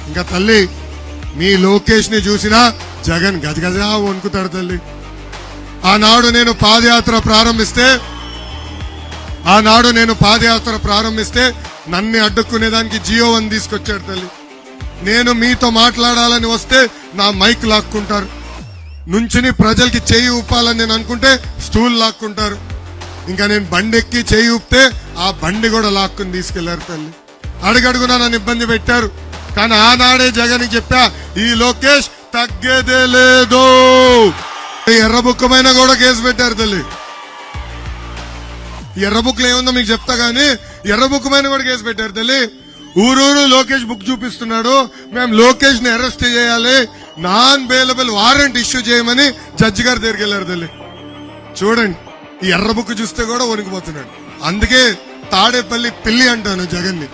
ఇంకా తల్లి మీ లోకేష్ ని చూసినా జగన్ గజగజ వణుకుతాడు తల్లి. ఆనాడు నేను పాదయాత్ర ప్రారంభిస్తే నన్ను అడ్డుకునేదానికి జియో 1 తీసుకొచ్చాడు తల్లి. నేను మీతో మాట్లాడాలని వస్తే నా మైక్ లాక్కుంటారు, నుంచుని ప్రజలకి చేయి ఊపాలని నేను అనుకుంటే స్టూల్ లాక్కుంటారు. ఇంకా నేను బండి ఎక్కి చేయి ఊపితే ఆ బండి కూడా లాక్కుని తీసుకెళ్లారు తల్లి. అడుగడుగునా నన్ను ఇబ్బంది పెట్టారు. కానీ ఆనాడే జగన్ చెప్పా, ఈ లోకేష్ తగ్గేదే లేదు. ఎర్రబుక్కమైన కూడా కేసు పెట్టారు తల్లి. ఎర్రబుక్లో ఏముందో మీకు చెప్తా గానీ ఎర్రబుక్కమైన కూడా కేసు పెట్టారు తల్లి. ఊరూరు లోకేష్ బుక్ చూపిస్తున్నాడు, మేము లోకేష్ ని అరెస్ట్ చేయాలి, నాన్ బెయిలబుల్ వారెంట్ ఇష్యూ చేయమని జడ్జి గారి దగ్గరికి వెళ్ళారు తల్లి. చూడండి, ఈ ఎర్ర బుక్ చూస్తే కూడా వణికిపోతున్నాడు. అందుకే తాడేపల్లి పిల్లి అంటాను జగన్ ని.